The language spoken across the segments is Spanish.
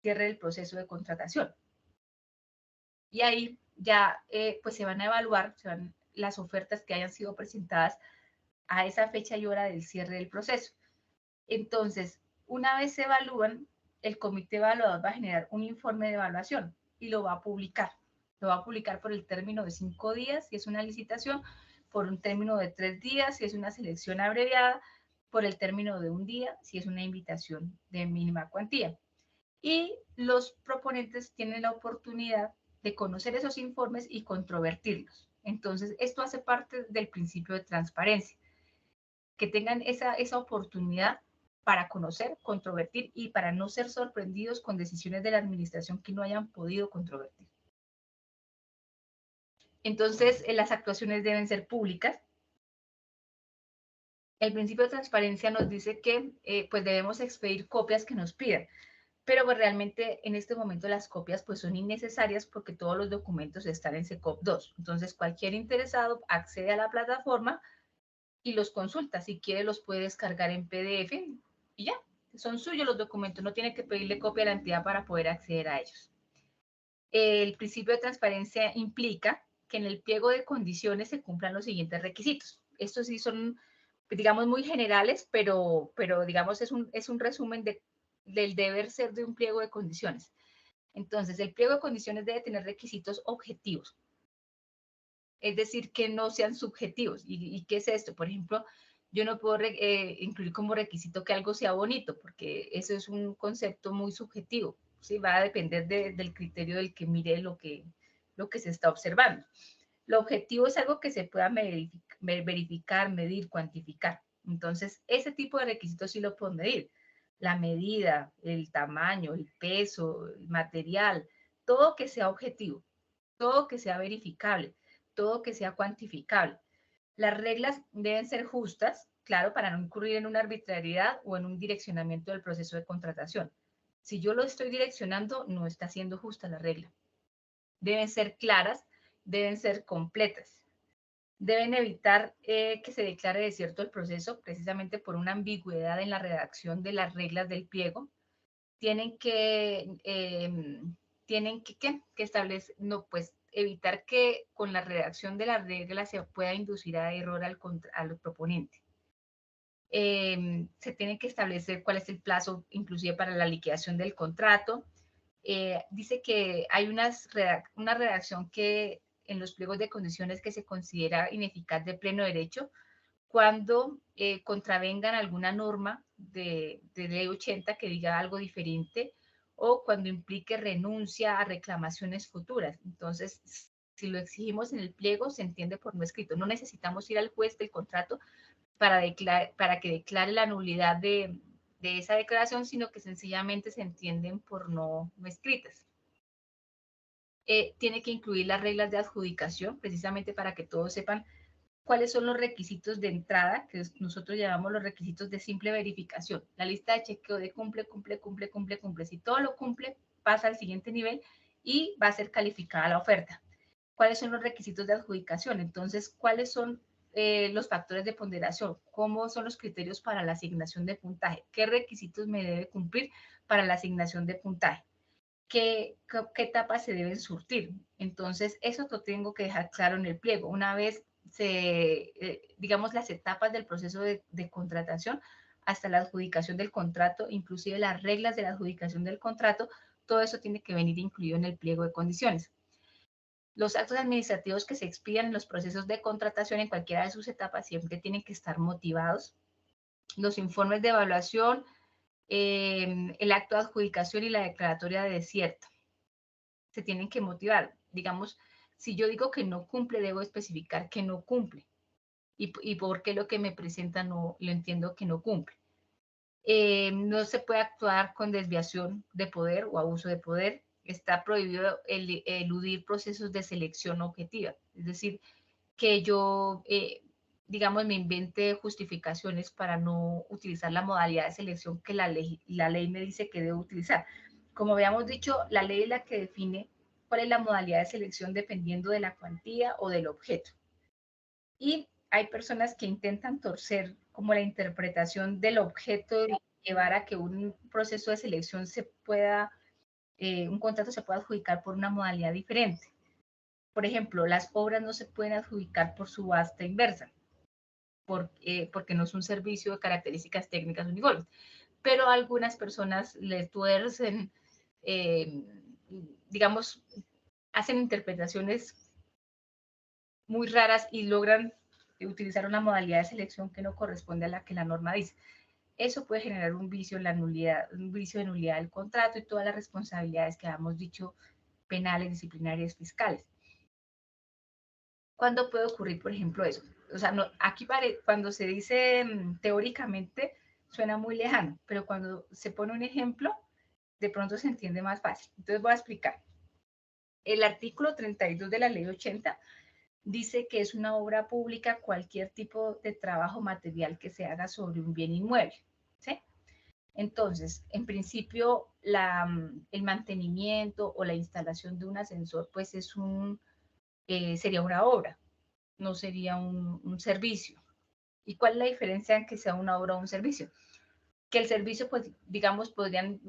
cierre del proceso de contratación. Y ahí ya pues se van a evaluar las ofertas que hayan sido presentadas a esa fecha y hora del cierre del proceso. Entonces, una vez se evalúan, el comité evaluador va a generar un informe de evaluación y lo va a publicar. Lo va a publicar por el término de 5 días, si es una licitación, por un término de 3 días, si es una selección abreviada, por el término de 1 día, si es una invitación de mínima cuantía. Y los proponentes tienen la oportunidad de conocer esos informes y controvertirlos. Entonces, esto hace parte del principio de transparencia, que tengan esa oportunidad para conocer, controvertir y para no ser sorprendidos con decisiones de la administración que no hayan podido controvertir. Entonces, las actuaciones deben ser públicas. El principio de transparencia nos dice que pues debemos expedir copias que nos pidan, pero pues realmente en este momento las copias pues son innecesarias porque todos los documentos están en SECOP2. Entonces, cualquier interesado accede a la plataforma y los consulta. Si quiere, los puede descargar en PDF y ya, son suyos los documentos. No tiene que pedirle copia a la entidad para poder acceder a ellos. El principio de transparencia implica que en el pliego de condiciones se cumplan los siguientes requisitos. Estos sí son, digamos, muy generales, pero digamos, es un resumen del deber ser de un pliego de condiciones. Entonces, el pliego de condiciones debe tener requisitos objetivos, es decir, que no sean subjetivos. ¿Y qué es esto? Por ejemplo, yo no puedo incluir como requisito que algo sea bonito, porque eso es un concepto muy subjetivo, ¿sí? Va a depender del criterio del que mire lo que se está observando. Lo objetivo es algo que se pueda verificar, medir, cuantificar. Entonces, ese tipo de requisitos sí lo puedo medir. La medida, el tamaño, el peso, el material, todo que sea objetivo, todo que sea verificable, todo que sea cuantificable. Las reglas deben ser justas, claro, para no incurrir en una arbitrariedad o en un direccionamiento del proceso de contratación. Si yo lo estoy direccionando, no está siendo justa la regla. Deben ser claras, deben ser completas. Deben evitar que se declare desierto el proceso precisamente por una ambigüedad en la redacción de las reglas del pliego. Tienen que establecer, no, pues evitar que con la redacción de las reglas se pueda inducir a error al proponente. Se tiene que establecer cuál es el plazo inclusive para la liquidación del contrato. Dice que hay una redacción que en los pliegos de condiciones que se considera ineficaz de pleno derecho cuando contravengan alguna norma de ley 80 que diga algo diferente o cuando implique renuncia a reclamaciones futuras. Entonces, si lo exigimos en el pliego, se entiende por no escrito. No necesitamos ir al juez del contrato para que declare la nulidad de esa declaración, sino que sencillamente se entienden por no escritas. Tiene que incluir las reglas de adjudicación, precisamente para que todos sepan cuáles son los requisitos de entrada, que nosotros llamamos los requisitos de simple verificación. La lista de chequeo de cumple. Si todo lo cumple, pasa al siguiente nivel y va a ser calificada la oferta. ¿Cuáles son los requisitos de adjudicación? Entonces, ¿cuáles son los factores de ponderación? ¿Cómo son los criterios para la asignación de puntaje? ¿Qué requisitos me debe cumplir para la asignación de puntaje? ¿Qué etapas se deben surtir? Entonces, eso lo tengo que dejar claro en el pliego. Una vez digamos, las etapas del proceso de contratación hasta la adjudicación del contrato, inclusive las reglas de la adjudicación del contrato, todo eso tiene que venir incluido en el pliego de condiciones. Los actos administrativos que se expidan en los procesos de contratación en cualquiera de sus etapas siempre tienen que estar motivados. Los informes de evaluación, el acto de adjudicación y la declaratoria de desierto se tienen que motivar. Digamos, si yo digo que no cumple, debo especificar que no cumple y por qué lo que me presenta no lo entiendo que no cumple. No se puede actuar con desviación de poder o abuso de poder. Está prohibido eludir procesos de selección objetiva. Es decir, que yo, digamos, me invente justificaciones para no utilizar la modalidad de selección que la ley me dice que debo utilizar. Como habíamos dicho, la ley es la que define cuál es la modalidad de selección dependiendo de la cuantía o del objeto. Y hay personas que intentan torcer como la interpretación del objeto y llevar a que un proceso de selección se pueda un contrato se puede adjudicar por una modalidad diferente. Por ejemplo, las obras no se pueden adjudicar por subasta inversa, porque no es un servicio de características técnicas uniformes. Pero algunas personas le tuercen, digamos, hacen interpretaciones muy raras y logran utilizar una modalidad de selección que no corresponde a la que la norma dice. Eso puede generar un vicio en la nulidad, un vicio de nulidad del contrato y todas las responsabilidades que habíamos dicho, penales, disciplinarias, fiscales. ¿Cuándo puede ocurrir, por ejemplo, eso? O sea, no, aquí cuando se dice teóricamente suena muy lejano, pero cuando se pone un ejemplo, de pronto se entiende más fácil. Entonces voy a explicar. El artículo 32 de la ley 80 dice que es una obra pública cualquier tipo de trabajo material que se haga sobre un bien inmueble, ¿sí? Entonces, en principio, el mantenimiento o la instalación de un ascensor, pues sería una obra, no sería un servicio. ¿Y cuál es la diferencia en que sea una obra o un servicio? Que el servicio, pues, digamos, podrían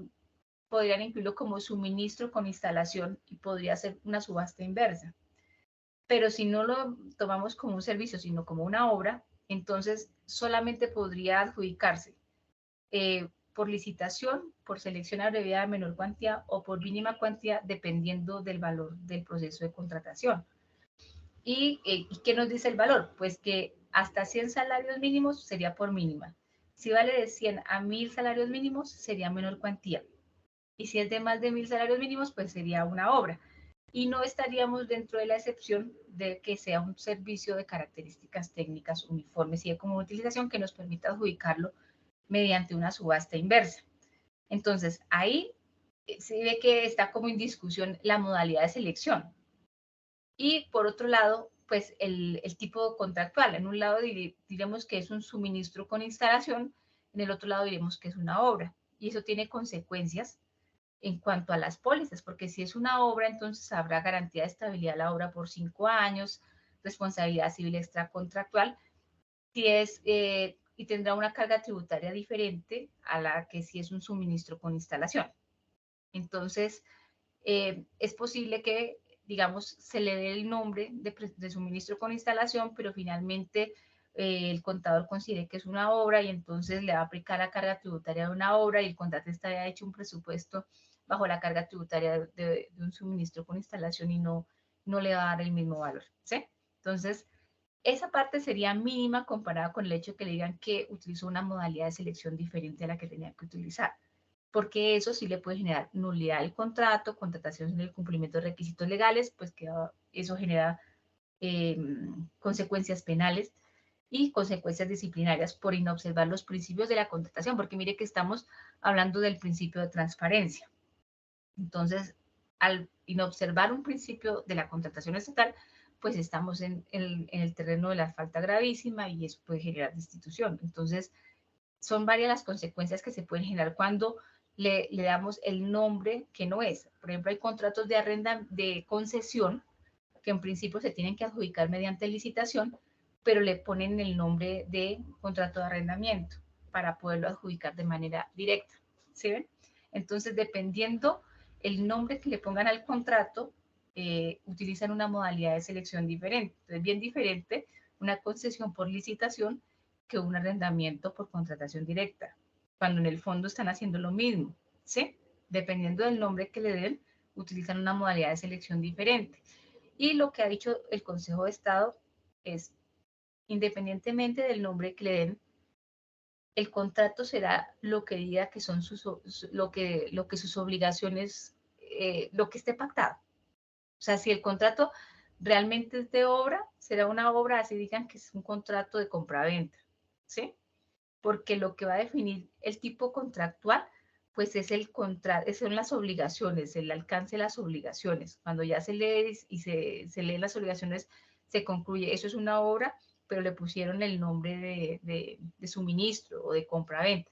incluirlo como suministro con instalación y podría ser una subasta inversa. Pero si no lo tomamos como un servicio, sino como una obra, entonces solamente podría adjudicarse por licitación, por selección abreviada de menor cuantía o por mínima cuantía, dependiendo del valor del proceso de contratación. ¿Y qué nos dice el valor? Pues que hasta 100 salarios mínimos sería por mínima. Si vale de 100 a 1000 salarios mínimos, sería menor cuantía. Y si es de más de 1000 salarios mínimos, pues sería una obra. Y no estaríamos dentro de la excepción de que sea un servicio de características técnicas uniformes y de común utilización que nos permita adjudicarlo mediante una subasta inversa. Entonces, ahí se ve que está como en discusión la modalidad de selección. Y por otro lado, pues el tipo contractual. En un lado diremos que es un suministro con instalación, en el otro lado diremos que es una obra. Y eso tiene consecuencias en cuanto a las pólizas, porque si es una obra, entonces habrá garantía de estabilidad de la obra por 5 años, responsabilidad civil extracontractual, y tendrá una carga tributaria diferente a la que si es un suministro con instalación. Entonces, es posible que, digamos, se le dé el nombre de suministro con instalación, pero finalmente el contador considere que es una obra y entonces le va a aplicar la carga tributaria de una obra y el contratista haya hecho un presupuesto bajo la carga tributaria de un suministro con instalación y no le va a dar el mismo valor, ¿sí? Entonces, esa parte sería mínima comparada con el hecho de que le digan que utilizó una modalidad de selección diferente a la que tenía que utilizar, porque eso sí le puede generar nulidad del contrato, contratación sin el cumplimiento de requisitos legales, pues que eso genera consecuencias penales y consecuencias disciplinarias por inobservar los principios de la contratación, porque mire que estamos hablando del principio de transparencia. Entonces, al inobservar un principio de la contratación estatal, pues estamos en el terreno de la falta gravísima y eso puede generar destitución. Entonces, son varias las consecuencias que se pueden generar cuando le damos el nombre que no es. Por ejemplo, hay contratos de concesión que en principio se tienen que adjudicar mediante licitación, pero le ponen el nombre de contrato de arrendamiento para poderlo adjudicar de manera directa. ¿Sí ven? Entonces, dependiendo el nombre que le pongan al contrato, utilizan una modalidad de selección diferente. Entonces, bien diferente una concesión por licitación que un arrendamiento por contratación directa, cuando en el fondo están haciendo lo mismo, ¿sí? Dependiendo del nombre que le den, utilizan una modalidad de selección diferente. Y lo que ha dicho el Consejo de Estado es, independientemente del nombre que le den, el contrato será lo que diga que son lo que sus obligaciones, lo que esté pactado. O sea, si el contrato realmente es de obra, será una obra, así digan que es un contrato de compraventa, ¿sí? Porque lo que va a definir el tipo contractual, pues es son las obligaciones, el alcance de las obligaciones. Cuando ya se lee y se leen las obligaciones, se concluye, eso es una obra, pero le pusieron el nombre de suministro o de compraventa.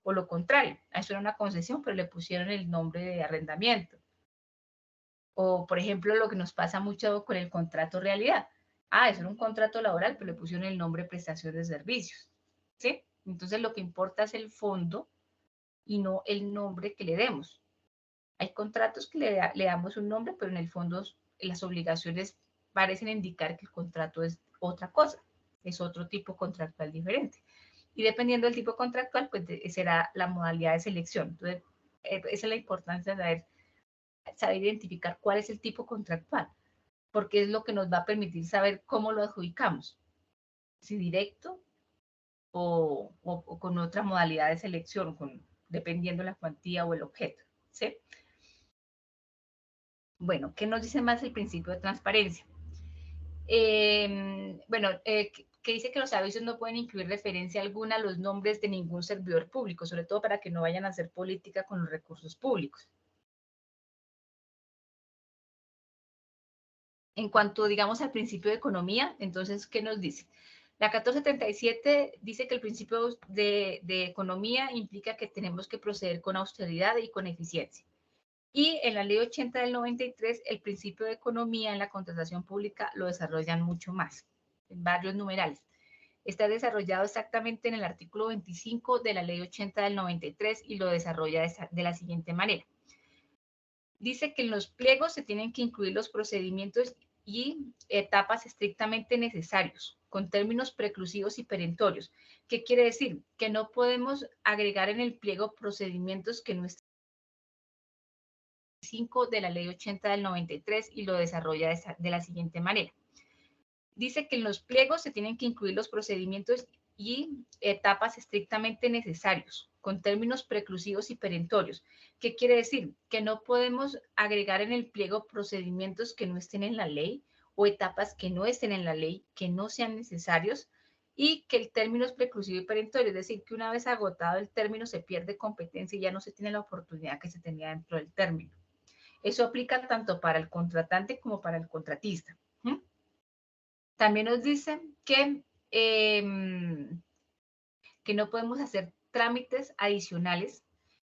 O lo contrario, eso era una concesión, pero le pusieron el nombre de arrendamiento. O, por ejemplo, lo que nos pasa mucho con el contrato realidad. Ah, eso era un contrato laboral, pero le pusieron el nombre prestación de servicios. ¿Sí? Entonces, lo que importa es el fondo y no el nombre que le demos. Hay contratos que le damos un nombre, pero en el fondo las obligaciones parecen indicar que el contrato es otra cosa, es otro tipo contractual diferente. Y dependiendo del tipo contractual, pues será la modalidad de selección. Entonces, esa es la importancia de saber identificar cuál es el tipo contractual, porque es lo que nos va a permitir saber cómo lo adjudicamos, si directo o con otra modalidad de selección, dependiendo la cuantía o el objeto, ¿sí? Bueno, ¿qué nos dice más el principio de transparencia? Que dice que los avisos no pueden incluir referencia alguna a los nombres de ningún servidor público, sobre todo para que no vayan a hacer política con los recursos públicos. En cuanto, digamos, al principio de economía, entonces, ¿qué nos dice? La 1477 dice que el principio de economía implica que tenemos que proceder con austeridad y con eficiencia. Y en la ley 80 del 93, el principio de economía en la contratación pública lo desarrollan mucho más, en varios numerales. Está desarrollado exactamente en el artículo 25 de la ley 80 del 93 y lo desarrolla de la siguiente manera. Dice que en los pliegos se tienen que incluir los procedimientos y etapas estrictamente necesarios, con términos preclusivos y perentorios. ¿Qué quiere decir? Que no podemos agregar en el pliego procedimientos que no estén 5 de la ley 80 del 93 y lo desarrolla de la siguiente manera. Dice que en los pliegos se tienen que incluir los procedimientos y etapas estrictamente necesarios, con términos preclusivos y perentorios. ¿Qué quiere decir? Que no podemos agregar en el pliego procedimientos que no estén en la ley o etapas que no estén en la ley, que no sean necesarios, y que el término es preclusivo y perentorio, es decir, que una vez agotado el término se pierde competencia y ya no se tiene la oportunidad que se tenía dentro del término. Eso aplica tanto para el contratante como para el contratista. También nos dice que no podemos hacer trámites adicionales,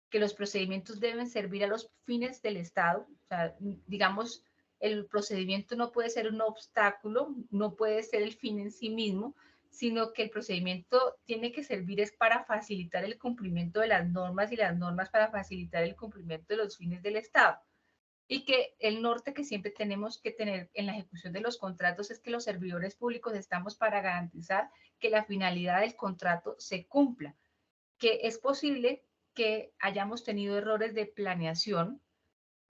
que los procedimientos deben servir a los fines del Estado. O sea, digamos, el procedimiento no puede ser un obstáculo, no puede ser el fin en sí mismo, sino que el procedimiento tiene que servir es para facilitar el cumplimiento de las normas y las normas para facilitar el cumplimiento de los fines del Estado. Y que el norte que siempre tenemos que tener en la ejecución de los contratos es que los servidores públicos estamos para garantizar que la finalidad del contrato se cumpla, que es posible que hayamos tenido errores de planeación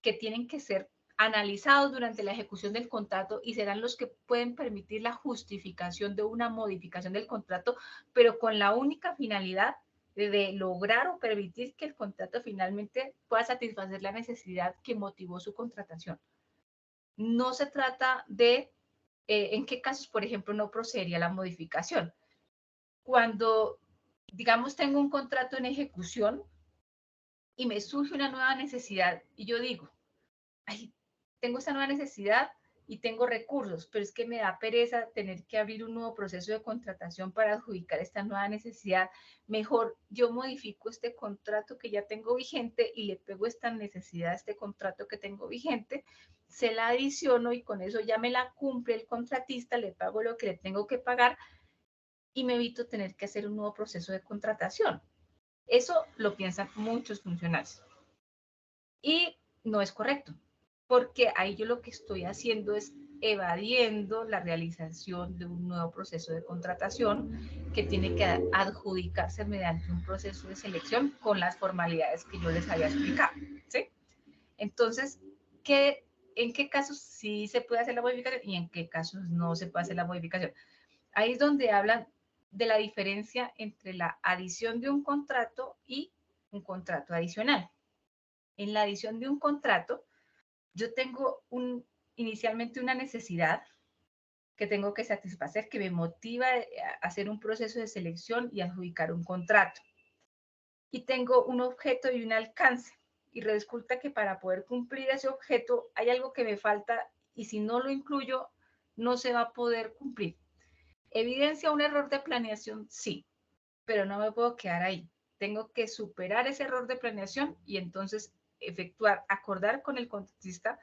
que tienen que ser analizados durante la ejecución del contrato y serán los que pueden permitir la justificación de una modificación del contrato, pero con la única finalidad de lograr o permitir que el contrato finalmente pueda satisfacer la necesidad que motivó su contratación. No se trata de en qué casos, por ejemplo, no procedería la modificación. Cuando, digamos, tengo un contrato en ejecución y me surge una nueva necesidad y yo digo, ay, tengo esta nueva necesidad y tengo recursos, pero es que me da pereza tener que abrir un nuevo proceso de contratación para adjudicar esta nueva necesidad. Mejor yo modifico este contrato que ya tengo vigente y le pego esta necesidad a este contrato que tengo vigente, se la adiciono y con eso ya me la cumple el contratista, le pago lo que le tengo que pagar y me evito tener que hacer un nuevo proceso de contratación. Eso lo piensan muchos funcionarios. Y no es correcto, porque ahí yo lo que estoy haciendo es evadiendo la realización de un nuevo proceso de contratación que tiene que adjudicarse mediante un proceso de selección con las formalidades que yo les había explicado, ¿sí? Entonces, ¿en qué casos sí se puede hacer la modificación y en qué casos no se puede hacer la modificación? Ahí es donde hablan de la diferencia entre la adición de un contrato y un contrato adicional. En la adición de un contrato, yo tengo inicialmente una necesidad que tengo que satisfacer, que me motiva a hacer un proceso de selección y adjudicar un contrato. Y tengo un objeto y un alcance. Y resulta que para poder cumplir ese objeto hay algo que me falta y si no lo incluyo, no se va a poder cumplir. ¿Evidencia un error de planeación? Sí, pero no me puedo quedar ahí. Tengo que superar ese error de planeación y entonces acordar con el contratista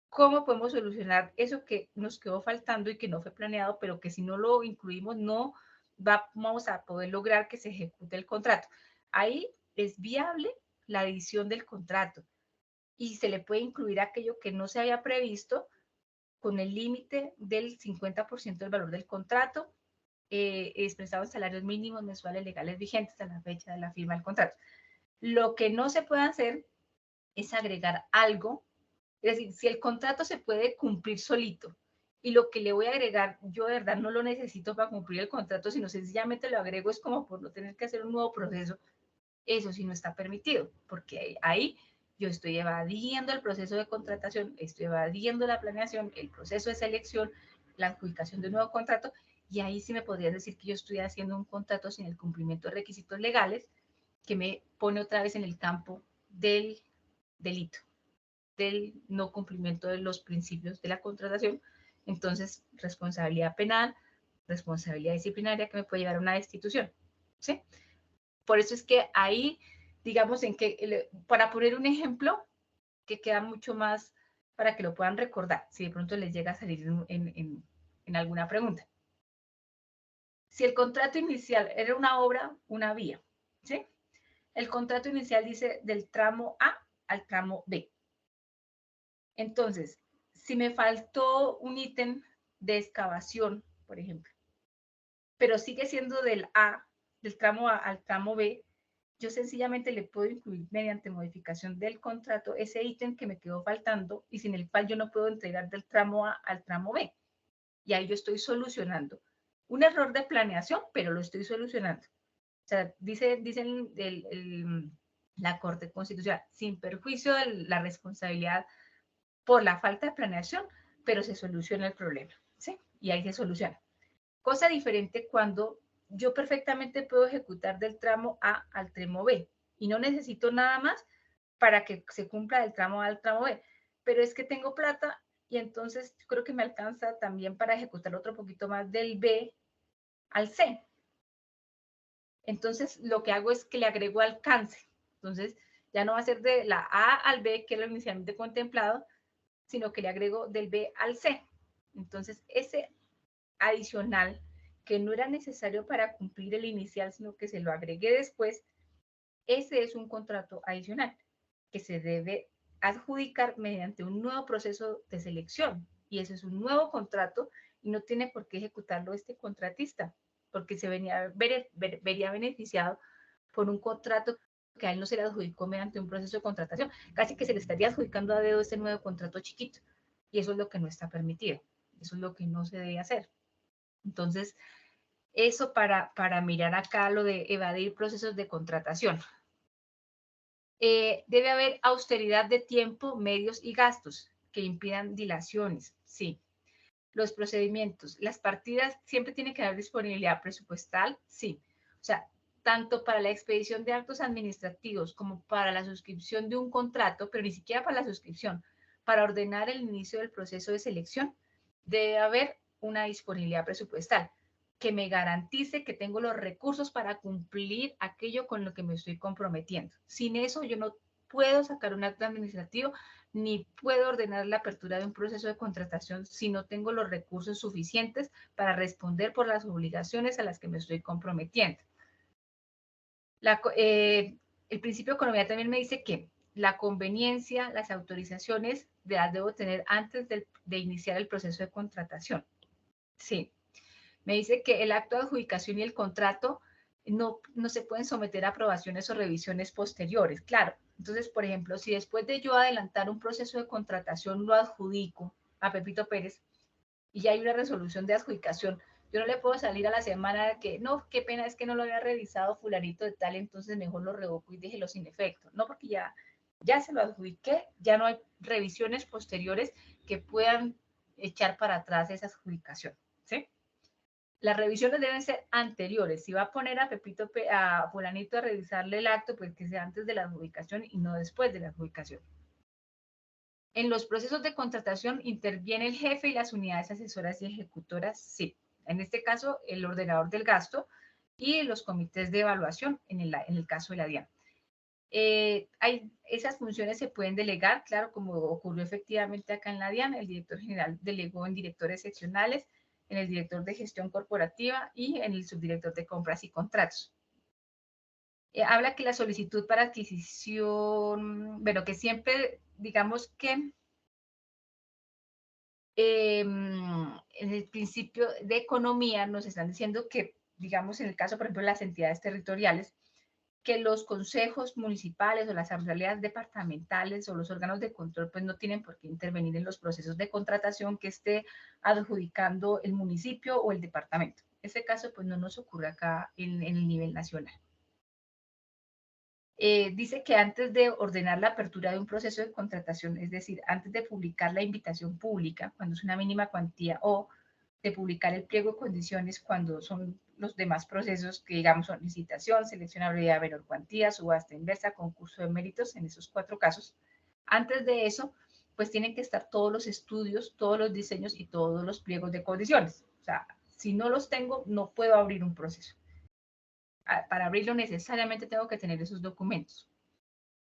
cómo podemos solucionar eso que nos quedó faltando y que no fue planeado, pero que si no lo incluimos no vamos a poder lograr que se ejecute el contrato. Ahí es viable la adición del contrato, y se le puede incluir aquello que no se había previsto con el límite del 50% del valor del contrato, expresado en salarios mínimos mensuales legales vigentes a la fecha de la firma del contrato. Lo que no se puede hacer es agregar algo, es decir, si el contrato se puede cumplir solito y lo que le voy a agregar, yo de verdad no lo necesito para cumplir el contrato, sino sencillamente lo agrego es como por no tener que hacer un nuevo proceso, eso sí no está permitido, porque ahí yo estoy evadiendo el proceso de contratación, estoy evadiendo la planeación, el proceso de selección, la adjudicación de un nuevo contrato, y ahí sí me podrían decir que yo estoy haciendo un contrato sin el cumplimiento de requisitos legales, que me pone otra vez en el campo del delito, del no cumplimiento de los principios de la contratación. Entonces, responsabilidad penal, responsabilidad disciplinaria que me puede llevar a una destitución. ¿Sí? Por eso es que ahí, digamos, para poner un ejemplo que queda mucho más para que lo puedan recordar, si de pronto les llega a salir en alguna pregunta. Si el contrato inicial era una obra, una vía, ¿sí? El contrato inicial dice del tramo A al tramo B. Entonces, si me faltó un ítem de excavación, por ejemplo, pero sigue siendo del tramo A al tramo B, yo sencillamente le puedo incluir mediante modificación del contrato ese ítem que me quedó faltando y sin el cual yo no puedo entregar del tramo A al tramo B. Y ahí yo estoy solucionando un error de planeación, pero lo estoy solucionando. O sea, dice la Corte Constitucional, sin perjuicio de la responsabilidad por la falta de planeación, pero se soluciona el problema, ¿sí? Y ahí se soluciona. Cosa diferente cuando yo perfectamente puedo ejecutar del tramo A al tramo B y no necesito nada más para que se cumpla del tramo A al tramo B, pero es que tengo plata y entonces creo que me alcanza también para ejecutar otro poquito más del B al C. Entonces lo que hago es que le agrego alcance. Entonces ya no va a ser de la A al B, que era lo inicialmente contemplado, sino que le agrego del B al C. Entonces ese adicional que no era necesario para cumplir el inicial, sino que se lo agregué después, ese es un contrato adicional que se debe adjudicar mediante un nuevo proceso de selección. Y ese es un nuevo contrato y no tiene por qué ejecutarlo este contratista, porque se vería beneficiado por un contrato que a él no se le adjudicó mediante un proceso de contratación. Casi que se le estaría adjudicando a dedo este nuevo contrato chiquito. Y eso es lo que no está permitido. Eso es lo que no se debe hacer. Entonces, eso para mirar acá lo de evadir procesos de contratación. Debe haber austeridad de tiempo, medios y gastos que impidan dilaciones. Sí. Los procedimientos, las partidas siempre tienen que haber disponibilidad presupuestal. Sí. O sea, tanto para la expedición de actos administrativos como para la suscripción de un contrato, pero ni siquiera para la suscripción, para ordenar el inicio del proceso de selección, debe haber una disponibilidad presupuestal que me garantice que tengo los recursos para cumplir aquello con lo que me estoy comprometiendo. Sin eso, yo no puedo sacar un acto administrativo ni puedo ordenar la apertura de un proceso de contratación si no tengo los recursos suficientes para responder por las obligaciones a las que me estoy comprometiendo. El principio de economía también me dice que la conveniencia, las autorizaciones las debo tener antes de iniciar el proceso de contratación. Sí. Me dice que el acto de adjudicación y el contrato no se pueden someter a aprobaciones o revisiones posteriores. Claro. Entonces, por ejemplo, si después de yo adelantar un proceso de contratación lo adjudico a Pepito Pérez y ya hay una resolución de adjudicación, yo no le puedo salir a la semana de que, no, qué pena, es que no lo había revisado fulanito de tal, entonces mejor lo revoco y déjelo sin efecto. No, porque ya se lo adjudiqué, ya no hay revisiones posteriores que puedan echar para atrás esa adjudicación, ¿sí? Las revisiones deben ser anteriores. Si va a poner a fulanito a revisarle el acto, pues que sea antes de la adjudicación y no después de la adjudicación. En los procesos de contratación interviene el jefe y las unidades asesoras y ejecutoras, sí. En este caso, el ordenador del gasto y los comités de evaluación en el caso de la DIAN. Esas funciones se pueden delegar, claro, como ocurrió efectivamente acá en la DIAN, el director general delegó en directores seccionales, en el director de gestión corporativa y en el subdirector de compras y contratos. Habla que la solicitud para adquisición, bueno, que siempre, digamos que en el principio de economía nos están diciendo que, digamos, en el caso, por ejemplo, de las entidades territoriales, que los consejos municipales o las asambleas departamentales o los órganos de control pues no tienen por qué intervenir en los procesos de contratación que esté adjudicando el municipio o el departamento. Ese caso pues no nos ocurre acá en el nivel nacional. Dice que antes de ordenar la apertura de un proceso de contratación, es decir, antes de publicar la invitación pública, cuando es una mínima cuantía, o de publicar el pliego de condiciones cuando son los demás procesos que, digamos, son licitación, selección a menor cuantía, subasta inversa, concurso de méritos, en esos 4 casos. Antes de eso, pues tienen que estar todos los estudios, todos los diseños y todos los pliegos de condiciones. O sea, si no los tengo, no puedo abrir un proceso. Para abrirlo necesariamente tengo que tener esos documentos.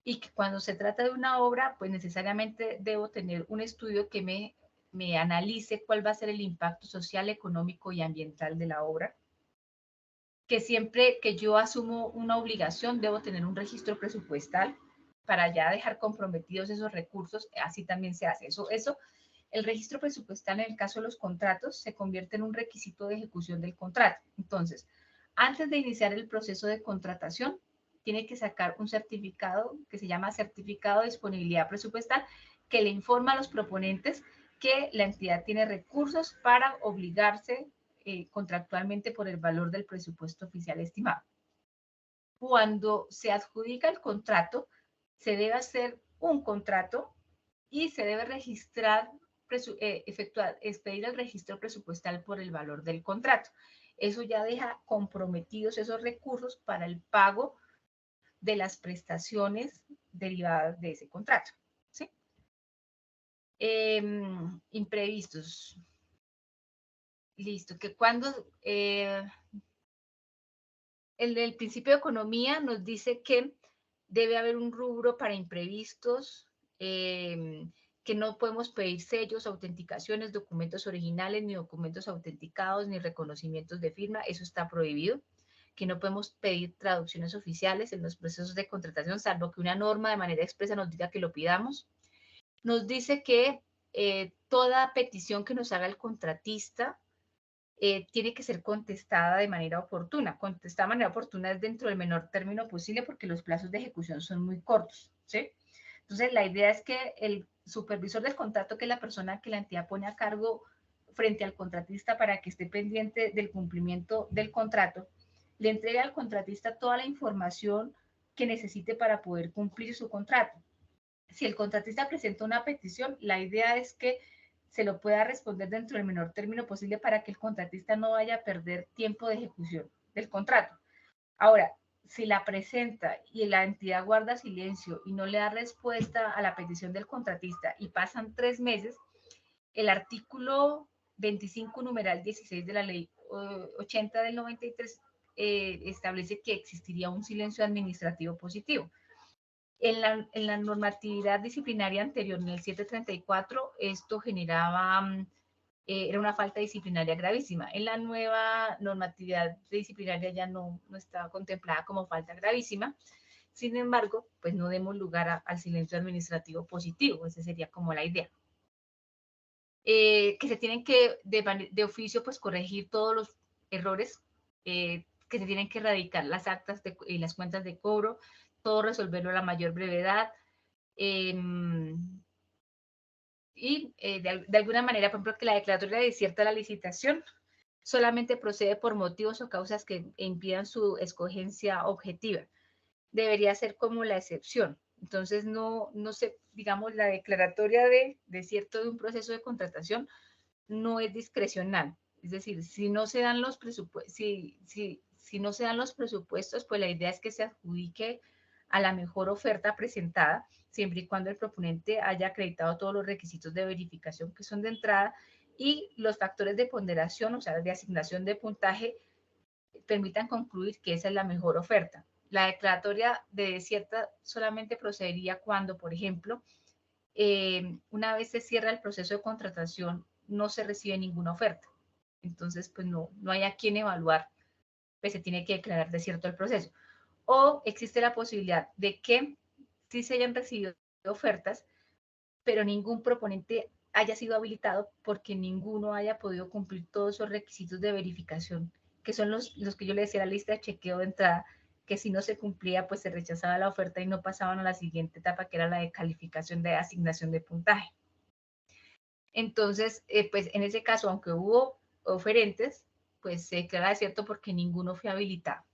Y que cuando se trata de una obra, pues necesariamente debo tener un estudio que me analice cuál va a ser el impacto social, económico y ambiental de la obra. Que siempre que yo asumo una obligación, debo tener un registro presupuestal para ya dejar comprometidos esos recursos. Así también se hace. El registro presupuestal en el caso de los contratos se convierte en un requisito de ejecución del contrato. Entonces, antes de iniciar el proceso de contratación, tiene que sacar un certificado que se llama certificado de disponibilidad presupuestal, que le informa a los proponentes que la entidad tiene recursos para obligarse contractualmente por el valor del presupuesto oficial estimado. Cuando se adjudica el contrato, se debe hacer un contrato y se debe registrar, expedir el registro presupuestal por el valor del contrato. Eso ya deja comprometidos esos recursos para el pago de las prestaciones derivadas de ese contrato. ¿Sí? Imprevistos. Listo, que cuando el principio de economía nos dice que debe haber un rubro para imprevistos, que no podemos pedir sellos, autenticaciones, documentos originales, ni documentos autenticados, ni reconocimientos de firma, eso está prohibido, que no podemos pedir traducciones oficiales en los procesos de contratación, salvo que una norma de manera expresa nos diga que lo pidamos. Nos dice que toda petición que nos haga el contratista tiene que ser contestada de manera oportuna. Contestada de manera oportuna es dentro del menor término posible porque los plazos de ejecución son muy cortos, ¿sí? Entonces, la idea es que el supervisor del contrato, que es la persona que la entidad pone a cargo frente al contratista para que esté pendiente del cumplimiento del contrato, le entregue al contratista toda la información que necesite para poder cumplir su contrato. Si el contratista presenta una petición, la idea es que se lo pueda responder dentro del menor término posible para que el contratista no vaya a perder tiempo de ejecución del contrato. Ahora, si la presenta y la entidad guarda silencio y no le da respuesta a la petición del contratista y pasan 3 meses, el artículo 25, numeral 16 de la ley 80 del 93 establece que existiría un silencio administrativo positivo. En la normatividad disciplinaria anterior, en el 734, esto generaba, era una falta disciplinaria gravísima. En la nueva normatividad disciplinaria ya no está contemplada como falta gravísima. Sin embargo, pues no demos lugar al silencio administrativo positivo, esa sería como la idea. Que se tienen que, de oficio, pues corregir todos los errores, que se tienen que erradicar las actas y las cuentas de cobro, todo resolverlo a la mayor brevedad. Y de alguna manera, por ejemplo, que la declaratoria desierta la licitación solamente procede por motivos o causas que impidan su escogencia objetiva. Debería ser como la excepción. Entonces, no se, digamos, la declaratoria de desierto de un proceso de contratación no es discrecional. Es decir, si no se dan los presupuestos, si no se dan los presupuestos, pues la idea es que se adjudique a la mejor oferta presentada, siempre y cuando el proponente haya acreditado todos los requisitos de verificación que son de entrada y los factores de ponderación, o sea, de asignación de puntaje, permitan concluir que esa es la mejor oferta. La declaratoria de desierta solamente procedería cuando, por ejemplo, una vez se cierra el proceso de contratación, no se recibe ninguna oferta. Entonces, pues no hay a quién evaluar, pues se tiene que declarar desierto el proceso. O existe la posibilidad de que sí se hayan recibido ofertas, pero ningún proponente haya sido habilitado porque ninguno haya podido cumplir todos esos requisitos de verificación, que son los que yo le decía, la lista de chequeo de entrada, que si no se cumplía, pues se rechazaba la oferta y no pasaban a la siguiente etapa, que era la de calificación de asignación de puntaje. Entonces, pues en ese caso, aunque hubo oferentes, pues se declara desierto porque ninguno fue habilitado.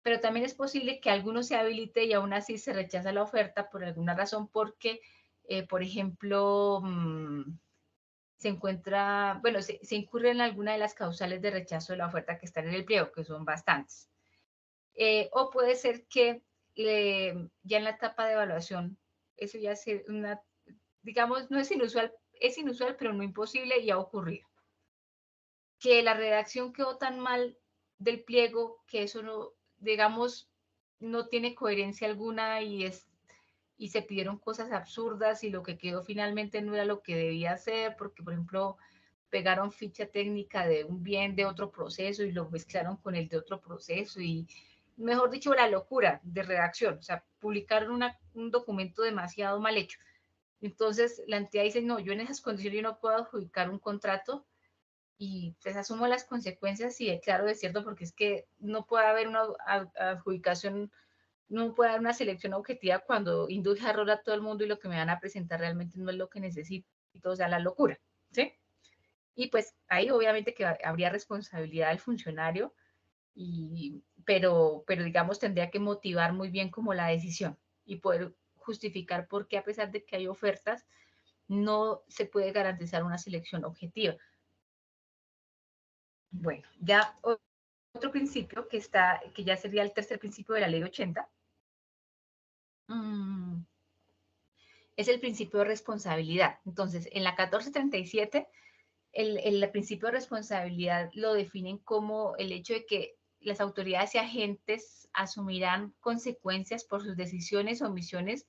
Pero también es posible que alguno se habilite y aún así se rechaza la oferta por alguna razón, porque, por ejemplo, se encuentra, bueno, se incurre en alguna de las causales de rechazo de la oferta que están en el pliego, que son bastantes. O puede ser que ya en la etapa de evaluación, eso ya es una, digamos, no es inusual, pero no imposible y ha ocurrido. Que la redacción quedó tan mal del pliego que eso no, digamos, no tiene coherencia alguna y se pidieron cosas absurdas y lo que quedó finalmente no era lo que debía ser, porque, por ejemplo, pegaron ficha técnica de un bien de otro proceso y lo mezclaron con el de otro proceso y, mejor dicho, la locura de redacción. O sea, publicaron un documento demasiado mal hecho. Entonces, la entidad dice, no, yo en esas condiciones yo no puedo adjudicar un contrato y pues asumo las consecuencias y declaro desierto porque es que no puede haber una adjudicación, no puede haber una selección objetiva cuando induje error a todo el mundo y lo que me van a presentar realmente no es lo que necesito, o sea, la locura, ¿sí? Y pues ahí obviamente que habría responsabilidad del funcionario, pero digamos tendría que motivar muy bien como la decisión y poder justificar por qué a pesar de que hay ofertas no se puede garantizar una selección objetiva. Bueno, ya otro principio que ya sería el tercer principio de la ley 80, es el principio de responsabilidad. Entonces, en la 1437, el principio de responsabilidad lo definen como el hecho de que las autoridades y agentes asumirán consecuencias por sus decisiones, omisiones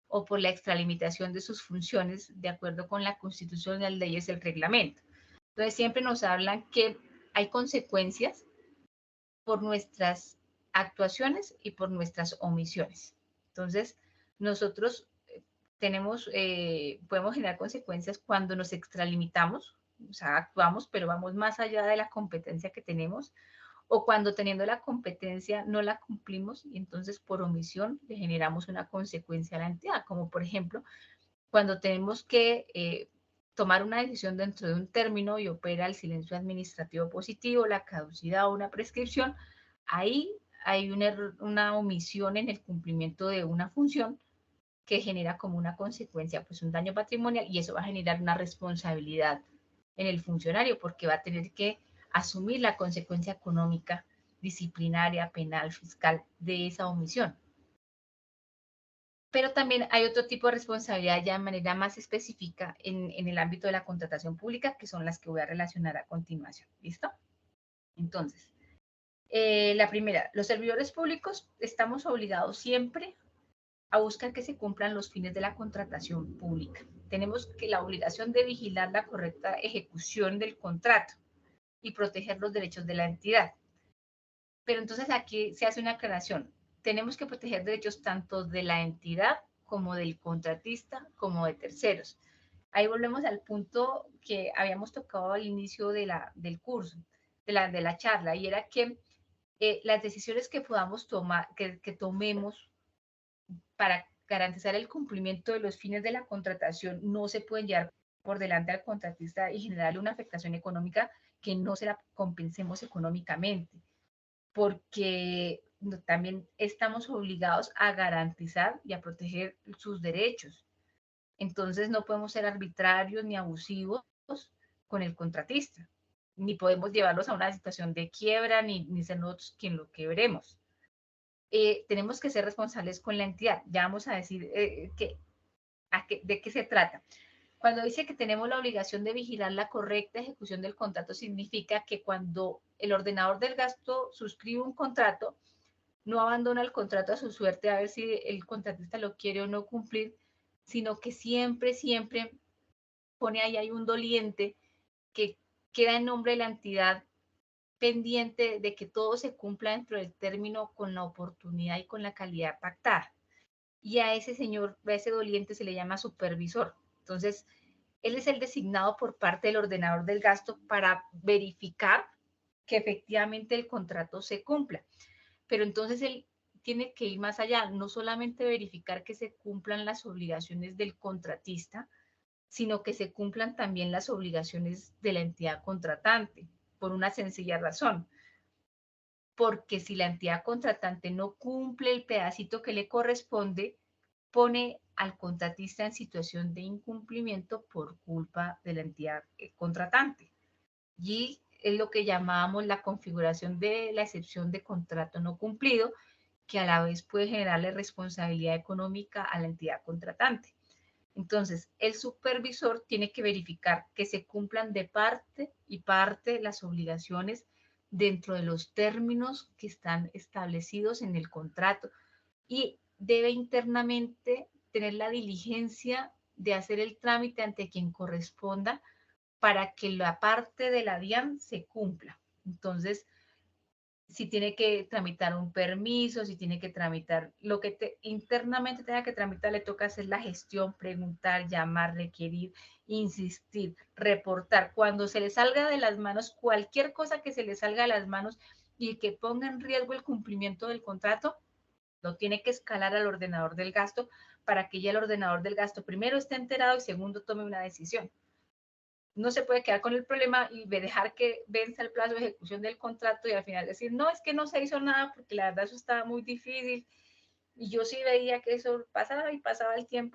o por la extralimitación de sus funciones de acuerdo con la Constitución, las leyes y el reglamento. Entonces, siempre nos hablan que hay consecuencias por nuestras actuaciones y por nuestras omisiones. Entonces, nosotros podemos generar consecuencias cuando nos extralimitamos, o sea, actuamos, pero vamos más allá de la competencia que tenemos, o cuando teniendo la competencia no la cumplimos y entonces por omisión le generamos una consecuencia a la entidad, como por ejemplo, cuando tenemos que tomar una decisión dentro de un término y opera el silencio administrativo positivo, la caducidad o una prescripción, ahí hay una omisión en el cumplimiento de una función que genera como una consecuencia pues un daño patrimonial y eso va a generar una responsabilidad en el funcionario porque va a tener que asumir la consecuencia económica, disciplinaria, penal, fiscal de esa omisión. Pero también hay otro tipo de responsabilidad ya de manera más específica en el ámbito de la contratación pública, que son las que voy a relacionar a continuación. ¿Listo? Entonces, la primera, los servidores públicos estamos obligados siempre a buscar que se cumplan los fines de la contratación pública. Tenemos que la obligación de vigilar la correcta ejecución del contrato y proteger los derechos de la entidad. Pero entonces aquí se hace una aclaración. Tenemos que proteger derechos tanto de la entidad como del contratista, como de terceros. Ahí volvemos al punto que habíamos tocado al inicio del curso, de la charla, y era que las decisiones que podamos tomar, que tomemos para garantizar el cumplimiento de los fines de la contratación no se pueden llevar por delante al contratista y generarle una afectación económica que no se la compensemos económicamente, porque también estamos obligados a garantizar y a proteger sus derechos. Entonces no podemos ser arbitrarios ni abusivos con el contratista, ni podemos llevarlos a una situación de quiebra, ni ser nosotros quien lo quebremos. Tenemos que ser responsables con la entidad. Ya vamos a decir de qué se trata. Cuando dice que tenemos la obligación de vigilar la correcta ejecución del contrato, significa que cuando el ordenador del gasto suscribe un contrato, no abandona el contrato a su suerte a ver si el contratista lo quiere o no cumplir, sino que siempre, siempre pone ahí hay un doliente que queda en nombre de la entidad pendiente de que todo se cumpla dentro del término con la oportunidad y con la calidad pactada. Y a ese señor, a ese doliente se le llama supervisor. Entonces, él es el designado por parte del ordenador del gasto para verificar que efectivamente el contrato se cumpla. Pero entonces él tiene que ir más allá, no solamente verificar que se cumplan las obligaciones del contratista, sino que se cumplan también las obligaciones de la entidad contratante, por una sencilla razón. Porque si la entidad contratante no cumple el pedacito que le corresponde, pone al contratista en situación de incumplimiento por culpa de la entidad contratante. Y es lo que llamábamos la configuración de la excepción de contrato no cumplido, que a la vez puede generarle responsabilidad económica a la entidad contratante. Entonces, el supervisor tiene que verificar que se cumplan de parte y parte las obligaciones dentro de los términos que están establecidos en el contrato y debe internamente tener la diligencia de hacer el trámite ante quien corresponda para que la parte de la DIAN se cumpla. Entonces, si tiene que tramitar un permiso, si tiene que tramitar lo que internamente tenga que tramitar, le toca hacer la gestión, preguntar, llamar, requerir, insistir, reportar. Cuando se le salga de las manos, cualquier cosa que se le salga de las manos y que ponga en riesgo el cumplimiento del contrato, lo tiene que escalar al ordenador del gasto para que ya el ordenador del gasto primero esté enterado y segundo tome una decisión. No se puede quedar con el problema y dejar que venza el plazo de ejecución del contrato y al final decir, no, es que no se hizo nada porque la verdad eso estaba muy difícil y yo sí veía que eso pasaba y pasaba el tiempo.